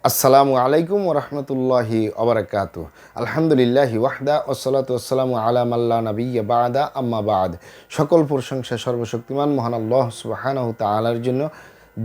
আসসালামু আলাইকুম ওরহমতুল্লাহি ওবরাকাতু। আলহামদুলিল্লাহি ওয়াহদা ওসসালাতু ওয়াসসালামু আলা মাল্লা নাবিয়্যা বা'দা আম্মা বা'দ। সকল প্রশংসা সর্বশক্তিমান মহান আল্লাহ সুবহানাহু তাআলার জন্য,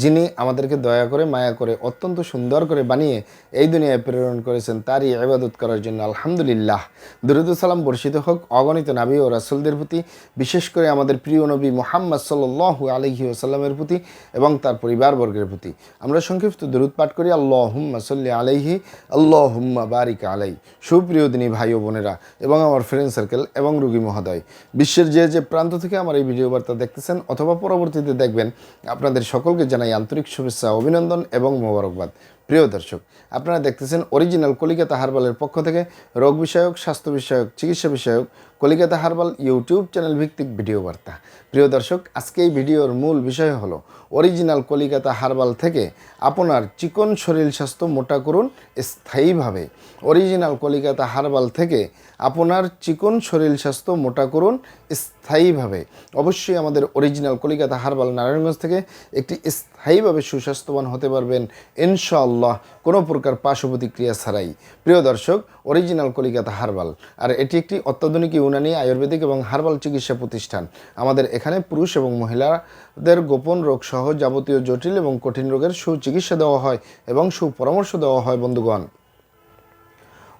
যিনি আমাদেরকে দয়া করে মায়া করে অত্যন্ত সুন্দর করে বানিয়ে এই দুনিয়ায় প্রেরণ করেছেন, তারই ইবাদত করার জন্য আলহামদুলিল্লাহ। দরুদ ও সালাম বর্ষিত হোক অগণিত নবী ও রাসূলদের প্রতি, বিশেষ করে আমাদের প্রিয় নবী মুহাম্মদ সাল্লাল্লাহু আলাইহি ওয়াসাল্লামের প্রতি এবং তার পরিবারবর্গের প্রতি। আমরা সংক্ষিপ্ত দরুদ পাঠ করি, আল্লাহুম্মা সাল্লি আলাইহি, আল্লাহুম্মা বারিক আলাই। সুপ্রিয় দিনী ভাই ও বোনেরা এবং আমার ফ্রেন্ড সার্কেল এবং রোগী মহোদয়, বিশ্বের যে প্রান্ত থেকে আমার এই ভিডিও বার্তা দেখতেছেন অথবা পরবর্তীতে দেখবেন, আপনাদের সকলকে জানাই আন্তরিক শুভেচ্ছা, অভিনন্দন এবং মোবারকবাদ। প্রিয় দর্শক, আপনারা দেখতেছেন অরিজিনাল কলিকাতা হার্বালের পক্ষ থেকে রোগ বিষয়ক, স্বাস্থ্য বিষয়ক, চিকিৎসা বিষয়ক কলিকাতা হার্বাল ইউটিউব চ্যানেল ভিত্তিক ভিডিও বার্তা। প্রিয় দর্শক, আজকে এই ভিডিওর মূল বিষয় হলো অরিজিনাল কলিকাতা হার্বাল থেকে আপনার চিকন শরীর স্বাস্থ্য মোটা করুন স্থায়ীভাবে। অরিজিনাল কলিকাতা হার্বাল থেকে আপনার চিকন শরীর স্বাস্থ্য মোটা করুন স্থায়ীভাবে। অবশ্যই আমাদের অরিজিনাল কলিকাতা হার্বাল নারায়ণগঞ্জ থেকে একটি স্থায়ীভাবে সুস্বাস্থ্যবান হতে পারবেন ইনশাআল্লাহ, কোনো প্রকার পার্শ্ব প্রতিক্রিয়া ছাড়াই। প্রিয় দর্শক, অরিজিনাল কলিকাতা হার্বাল, আর এটি একটি অত্যাধুনিক ইউনানি আয়ুর্বেদিক এবং হার্বাল চিকিৎসা প্রতিষ্ঠান। আমাদের এখানে পুরুষ এবং মহিলাদের গোপন রোগ সহ যাবতীয় জটিল এবং কঠিন রোগের সুচিকিৎসা দেওয়া হয় এবং সুপরামর্শ দেওয়া হয়। বন্ধুগণ,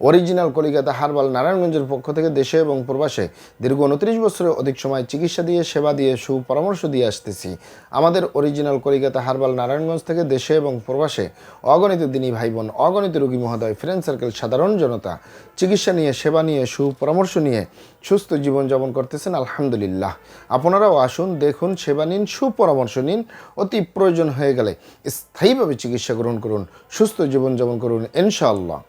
অরিজিনাল কলিকাতা হার্বাল নারায়ণগঞ্জের পক্ষ থেকে দেশে এবং প্রবাসে দীর্ঘ 29 বছরের অধিক সময় চিকিৎসা দিয়ে, সেবা দিয়ে, সুপরামর্শ দিয়ে আসতেছি। আমাদের অরিজিনাল কলিকাতা হার্বাল নারায়ণগঞ্জ থেকে দেশে এবং প্রবাসে অগণিত দিনী ভাই বোন, অগণিত রোগী মহোদয়, ফ্রেন্ড সার্কেল, সাধারণ জনতা চিকিৎসা নিয়ে, সেবা নিয়ে, সুপরামর্শ নিয়ে সুস্থ জীবনযাপন করতেছেন আলহামদুলিল্লাহ। আপনারাও আসুন, দেখুন, সেবা নিন, সুপরামর্শ নিন। অতি প্রয়োজন হয়ে গেলে স্থায়ীভাবে চিকিৎসা গ্রহণ করুন, সুস্থ জীবনযাপন করুন ইনশাআল্লাহ।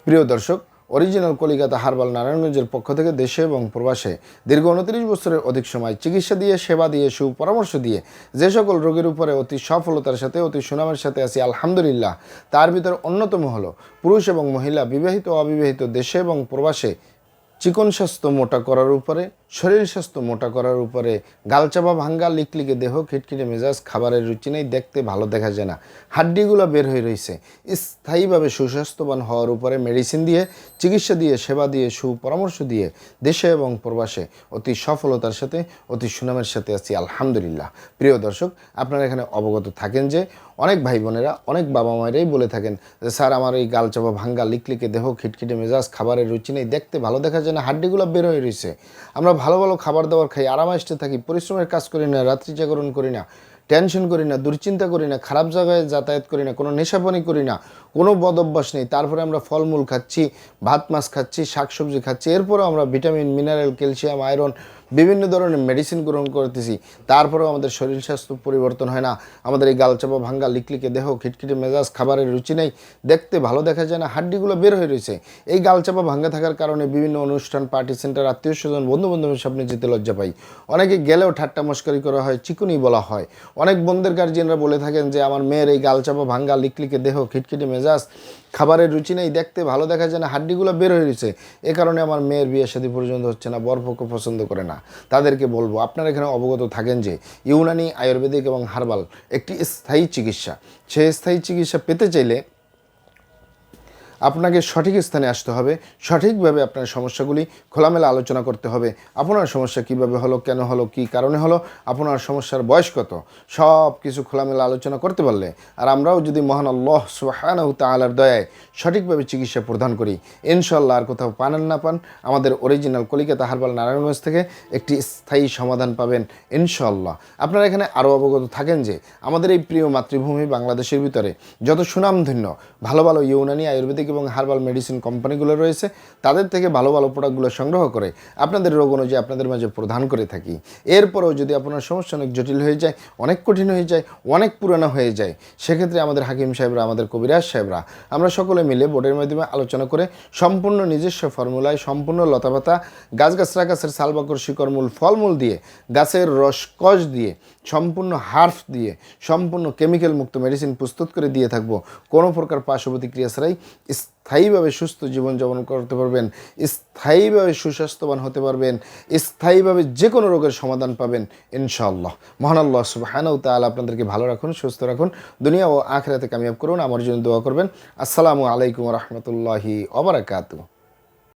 প্রিয় দর্শক, অরিজিনাল কলিকাতা হার্বাল নারায়ণগঞ্জের পক্ষ থেকে দেশে এবং প্রবাসে দীর্ঘ 29 বছরের অধিক সময় চিকিৎসা দিয়ে, সেবা দিয়ে, সুপরামর্শ দিয়ে যে সকল রোগের উপরে অতি সফলতার সাথে, অতি সুনামের সাথে আছি আলহামদুলিল্লাহ, তার ভিতরে অন্যতম হলো পুরুষ এবং মহিলা, বিবাহিত ও অবিবাহিত, দেশে এবং প্রবাসে চিকন স্বাস্থ্য মোটা করার উপরে, শরীর স্বাস্থ্য মোটা করার উপরে, গালচাপা ভাঙ্গা, লিকলিকে দেহ, খিটখিটে মেজাজ, খাবারের রুচি নেই, দেখতে ভালো দেখা যায় না, হাড্ডিগুলো বের হয়ে রয়েছে, স্থায়ীভাবে সুস্বাস্থ্যবান হওয়ার উপরে মেডিসিন দিয়ে, চিকিৎসা দিয়ে, সেবা দিয়ে, সুপরামর্শ দিয়ে দেশে এবং প্রবাসে অতি সফলতার সাথে, অতি সুনামের সাথে আছি আলহামদুলিল্লাহ। প্রিয় দর্শক, আপনারা এখানে অবগত থাকেন যে অনেক ভাই বোনেরা, অনেক বাবা মায়েরাই বলে থাকেন যে স্যার, আমার এই গালচাপা ভাঙ্গা, লিকলিকে দেহ, খিটখিটে মেজাজ, খাবারের রুচি নেই, দেখতে ভালো দেখা যায় না, হাড্ডিগুলো বের হয়ে রয়েছে। আমরা ভালো ভালো খাবার দাবার খাই, আরামাইস্টে থাকি, পরিশ্রমের কাজ করি না, রাত্রি জাগরণ করি না, টেনশন করি না, দুশ্চিন্তা করি না, খারাপ জায়গায় যাতায়াত করি না, কোনো নেশাপানি করি না, কোনো বদ অভ্যাস নেই। তারপরে আমরা ফলমূল খাচ্ছি, ভাত মাছ খাচ্ছি, শাকসবজি খাচ্ছি, এরপরেও আমরা ভিটামিন, মিনারেল, ক্যালসিয়াম, আয়রন, বিভিন্ন ধরনের মেডিসিন গ্রহণ করতেছি। তারপরেও আমাদের শরীর স্বাস্থ্য পরিবর্তন হয় না। আমাদের এই গালচাপা ভাঙ্গা, লিকলিকে দেহ, খিটখিটে মেজাজ, খাবারের রুচি নেই, দেখতে ভালো দেখা যায় না, হাড্ডিগুলো বের হয়ে রয়েছে। এই গালচাপা ভাঙ্গা থাকার কারণে বিভিন্ন অনুষ্ঠান, পার্টি সেন্টার, আত্মীয় স্বজন, বন্ধু বান্ধবের সামনে যেতে লজ্জা পাই। অনেকে গেলেও ঠাট্টা মস্করি করা হয়, চিকুনি বলা হয়। অনেক বোনদের গার্জিয়ানরা বলে থাকেন যে আমার মেয়ের এই গালচাপা ভাঙ্গা, লিকলিকে দেহ, খিটখিটে মেজাজ, খাবারের রুচি নেই, দেখতে ভালো দেখা যায় না, হাড্ডিগুলো বের হয়ে রয়েছে। এ কারণে আমার মেয়ের বিয়ে শাদী পর্যন্ত হচ্ছে না, বরপক্ষ পছন্দ করে না। তাদেরকে বলবো, আপনারা এখানে অবগত থাকেন যে ইউনানি আয়ুর্বেদিক এবং হার্বাল একটি স্থায়ী চিকিৎসা। সেই স্থায়ী চিকিৎসা পেতে চাইলে আপনাকে সঠিক স্থানে আসতে হবে, সঠিকভাবে আপনার সমস্যাগুলি খোলামেলা আলোচনা করতে হবে। আপনার সমস্যা কিভাবে হলো, কেন হলো, কী কারণে হলো, আপনার সমস্যার বয়স কত, সব কিছু খোলামেলা আলোচনা করতে পারলে, আর আমরাও যদি মহান আল্লাহ সুবহানাহু তাআলার দয়ায় সঠিকভাবে চিকিৎসা প্রদান করি ইনশাআল্লাহ, আর কোথাও পান না পান, আমাদের অরিজিনাল কলিকাতা হার্বাল নারায়ণগঞ্জ থেকে একটি স্থায়ী সমাধান পাবেন ইনশাআল্লাহ। আপনারা এখানে আরও অবগত থাকেন যে আমাদের এই প্রিয় মাতৃভূমি বাংলাদেশের ভিতরে যত সুনামধন্য ভালো ভালো ইউনানি আয়ুর্বেদিক এবং হার্বাল মেডিসিন কোম্পানিগুলো রয়েছে, তাদের থেকে ভালো ভালো প্রোডাক্টগুলো সংগ্রহ করে আপনাদের রোগ অনুযায়ী আপনাদের মাঝে প্রদান করে থাকি। এরপরেও যদি আপনার সমস্যা অনেক জটিল হয়ে যায়, অনেক কঠিন হয়ে যায়, অনেক পুরানো হয়ে যায়, সেক্ষেত্রে আমাদের হাকিম সাহেবরা, আমাদের কবিরাজ সাহেবরা, আমরা সকলে মিলে বোর্ডের মাধ্যমে আলোচনা করে সম্পূর্ণ নিজস্ব ফর্মুলায়, সম্পূর্ণ লতাপাতা, গাছগাছরা, গাছের সালবাকর, শিকড়মূল, ফলমূল দিয়ে, গাছের রস কষ দিয়ে সম্পূর্ণ হার্ফ দিয়ে সম্পূর্ণ কেমিক্যাল মুক্ত মেডিসিন প্রস্তুত করে দিয়ে থাকবো। কোনো প্রকার পার্শ্ব প্রতিক্রিয়া ছাড়াই স্থায়ীভাবে সুস্থ জীবনযাপন করতে পারবেন, স্থায়ীভাবে সুস্বাস্থ্যবান হতে পারবেন, স্থায়ীভাবে যে কোনো রোগের সমাধান পাবেন ইনশাআল্লাহ। মহান আল্লাহ সুবহানাহু ওয়া তাআলা আপনাদেরকে ভালো রাখুন, সুস্থ রাখুন, দুনিয়া ও আখিরাতে কামিয়াব করুন। আমার জন্য দোয়া করবেন। আসসালামু আলাইকুম ওয়া রাহমাতুল্লাহি ওয়া বারাকাতুহু।